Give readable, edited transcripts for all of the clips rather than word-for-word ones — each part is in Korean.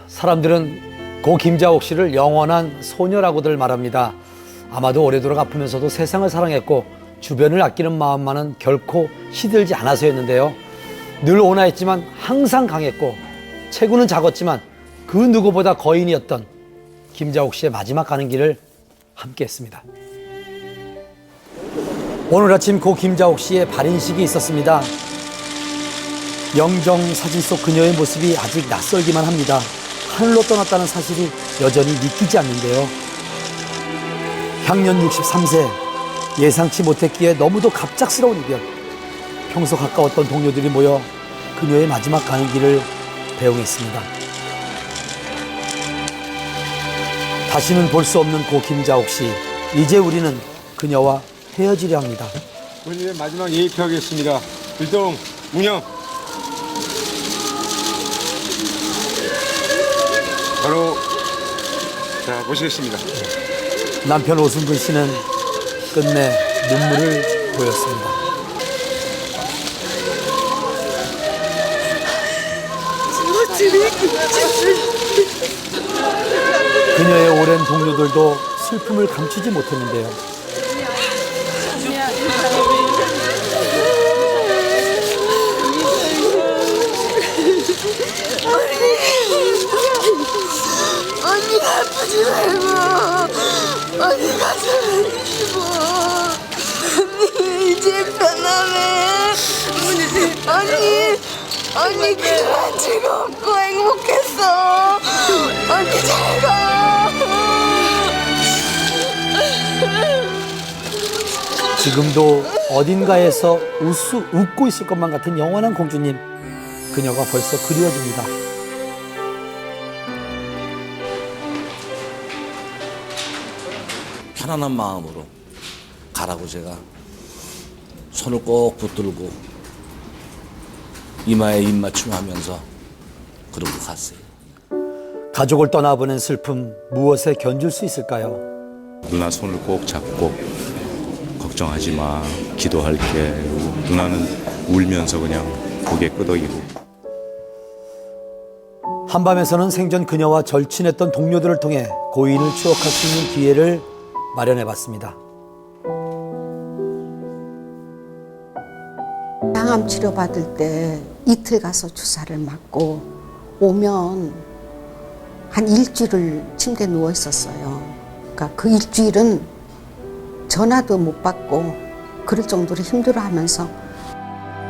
사람들은 고 김자옥 씨를 영원한 소녀라고들 말합니다. 아마도 오래도록 아프면서도 세상을 사랑했고 주변을 아끼는 마음만은 결코 시들지 않아서였는데요. 늘 온화했지만 항상 강했고 체구는 작았지만 그 누구보다 거인이었던 김자옥 씨의 마지막 가는 길을 함께했습니다. 오늘 아침 고 김자옥 씨의 발인식이 있었습니다. 영정 사진 속 그녀의 모습이 아직 낯설기만 합니다. 하늘로 떠났다는 사실이 여전히 믿기지 않는데요. 향년 63세, 예상치 못했기에 너무도 갑작스러운 이별. 평소 가까웠던 동료들이 모여 그녀의 마지막 가는 길을 배웅했습니다. 다시는 볼 수 없는 고 김자옥 씨, 이제 우리는 그녀와 헤어지려 합니다. 본인의 마지막 예의 표하겠습니다. 일동 운영. 바로 자 모시겠습니다. 남편 오순근 씨는 끝내 눈물을 보였습니다. 그녀의 오랜 동료들도 슬픔을 감추지 못했는데요. 언니가 아프지 말고 언니가 살아주시고 언니 이제 편하네. 언니 그동안 즐겁고 행복했어. 언니 잘가. 지금도 어딘가에서 웃고 있을 것만 같은 영원한 공주님, 그녀가 벌써 그리워집니다. 편안한 마음으로 가라고 제가 손을 꼭 붙들고 이마에 입맞춤하면서 그러고 갔어요. 가족을 떠나보낸 슬픔, 무엇에 견줄 수 있을까요? 누나 손을 꼭 잡고 걱정하지 마, 기도할게. 누나는 울면서 그냥 고개 끄덕이고. 한밤에서는 생전 그녀와 절친했던 동료들을 통해 고인을 추억할 수 있는 기회를 마련해봤습니다. 항암 치료 받을 때 이틀 가서 주사를 맞고 오면 한 일주일을 침대에 누워 있었어요. 그러니까 그 일주일은 전화도 못 받고 그럴 정도로 힘들어하면서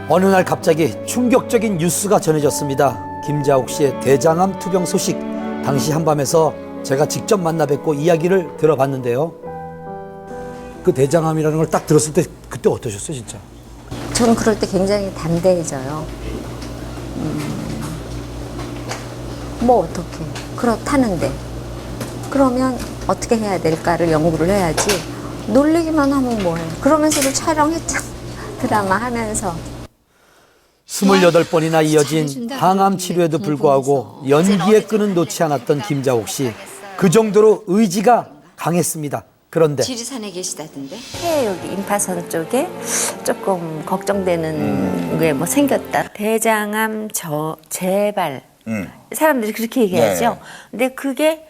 어느 날 갑자기 충격적인 뉴스가 전해졌습니다. 김자옥 씨의 대장암 투병 소식. 당시 한밤에서 제가 직접 만나 뵙고 이야기를 들어봤는데요. 그 대장암이라는 걸 딱 들었을 때 그때 어떠셨어요, 진짜? 저는 그럴 때 굉장히 담대해져요. 뭐 어떻게 그렇다는데 그러면 어떻게 해야 될까를 연구를 해야지. 놀리기만 하면 뭐해. 그러면서도 촬영했잖아. 드라마 하면서. 28번이나 이어진 항암 치료에도 불구하고 연기의 끈은 놓지 않았던 김자옥 씨. 그 정도로 의지가 강했습니다. 그런데 지리산에 계시다던데? 폐 여기 임파선 쪽에 조금 걱정되는 게 뭐 생겼다. 대장암 재발. 사람들이 그렇게 얘기하죠. 근데 그게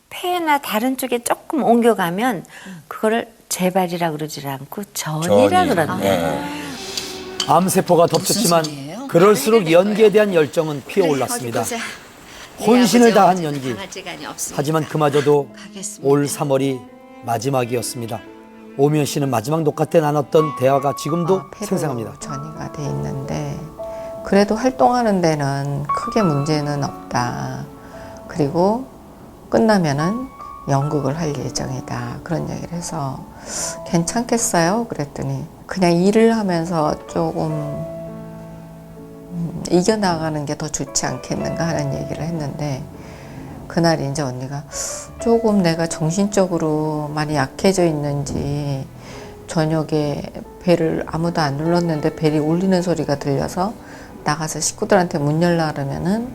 폐나 다른 쪽에 조금 옮겨가면 그거를 재발이라 그러지 않고 전이라 그러는데. 암세포가 덮쳤지만 그럴수록 연기에 대한 열정은 피어올랐습니다. 혼신을 다한 연기. 하지만 그마저도 올 3월이 마지막이었습니다. 오미연 씨는 마지막 녹화 때 나눴던 대화가 지금도 생생합니다. 전이가 돼 있는데 그래도 활동하는 데는 크게 문제는 없다. 그리고 끝나면은 연극을 할 예정이다. 그런 얘기를 해서 괜찮겠어요? 그랬더니 그냥 일을 하면서 조금 이겨나가는 게 더 좋지 않겠는가 하는 얘기를 했는데 그날 이제 언니가 조금 내가 정신적으로 많이 약해져 있는지 저녁에 벨을 아무도 안 눌렀는데 벨이 울리는 소리가 들려서 나가서 식구들한테 문 열라 그러면은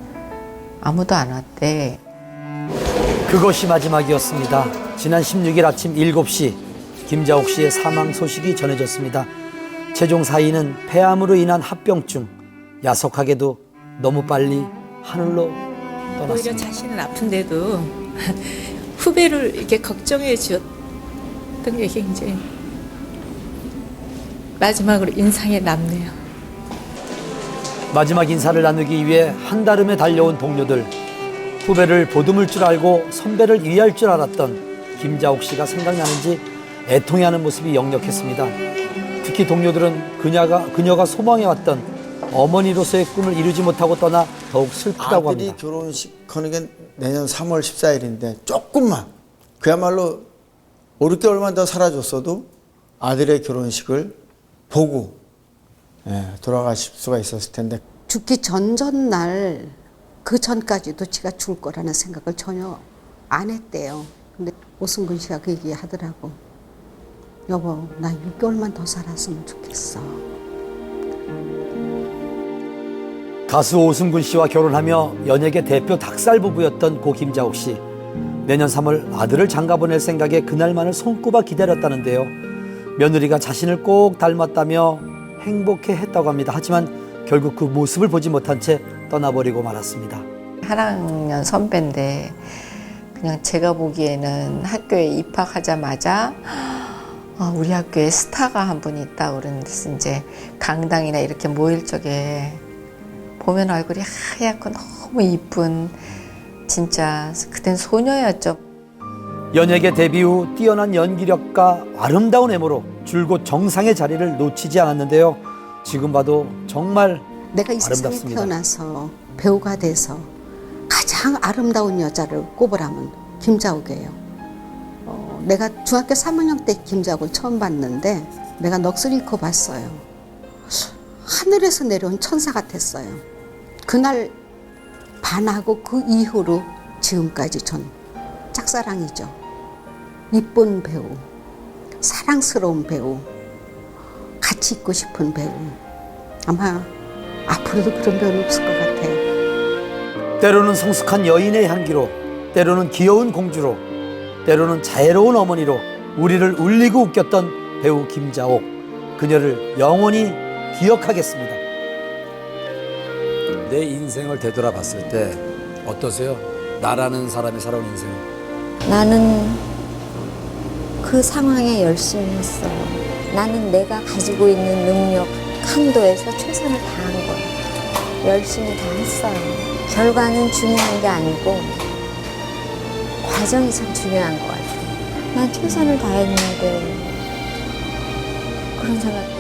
아무도 안 왔대. 그것이 마지막이었습니다. 지난 16일 아침 7시 김자옥 씨의 사망 소식이 전해졌습니다. 최종 사인은 폐암으로 인한 합병증. 야속하게도 너무 빨리 하늘로 오히려 떠났습니다. 자신은 아픈데도 후배를 이렇게 걱정해 주었던 게 굉장히 마지막으로 인상에 남네요. 마지막 인사를 나누기 위해 한달음에 달려온 동료들. 후배를 보듬을 줄 알고 선배를 위할 줄 알았던 김자옥 씨가 생각나는지 애통해하는 모습이 역력했습니다. 특히 동료들은 그녀가 소망해왔던 어머니로서의 꿈을 이루지 못하고 떠나 더욱 슬프다고 아들이 합니다. 결혼식 하는 게 내년 3월 14일인데 조금만 그야말로 5, 6개월만 더 살아줬어도 아들의 결혼식을 보고 돌아가실 수가 있었을 텐데. 죽기 전날 그 전까지도 지가 죽을 거라는 생각을 전혀 안 했대요. 근데 오승근 씨가 그 얘기 하더라고. 여보, 나 6개월만 더 살았으면 좋겠어. 가수 오승근 씨와 결혼하며 연예계 대표 닭살 부부였던 고 김자옥 씨. 내년 3월 아들을 장가 보낼 생각에 그날만을 손꼽아 기다렸다는데요. 며느리가 자신을 꼭 닮았다며 행복해했다고 합니다. 하지만 결국 그 모습을 보지 못한 채 떠나버리고 말았습니다. 한 학년 선배인데 그냥 제가 보기에는 학교에 입학하자마자 우리 학교에 스타가 한 분 있다 그러는데 이제 강당이나 이렇게 모일 적에 보면 얼굴이 하얗고 너무 이쁜 진짜 그땐 소녀였죠. 연예계 데뷔 후 뛰어난 연기력과 아름다운 외모로 줄곧 정상의 자리를 놓치지 않았는데요. 지금 봐도 정말 내가 이 세상에 아름답습니다. 태어나서 배우가 돼서 가장 아름다운 여자를 꼽으라면 김자옥이에요. 내가 중학교 3학년 때 김자옥을 처음 봤는데 내가 넋을 잃고 봤어요. 하늘에서 내려온 천사 같았어요. 그날 반하고 그 이후로 지금까지 전 짝사랑이죠. 이쁜 배우, 사랑스러운 배우, 같이 있고 싶은 배우. 아마 앞으로도 그런 배우는 없을 것 같아요. 때로는 성숙한 여인의 향기로, 때로는 귀여운 공주로, 때로는 자애로운 어머니로 우리를 울리고 웃겼던 배우 김자옥. 그녀를 영원히 기억하겠습니다. 내 인생을 되돌아봤을 때 어떠세요? 나라는 사람이 살아온 인생. 나는 그 상황에 열심히 했어. 나는 내가 가지고 있는 능력 한도에서 최선을 다한 거야. 열심히 다 했어요. 결과는 중요한 게 아니고 과정이 참 중요한 것 같아. 난 최선을 다했는데 그런 생각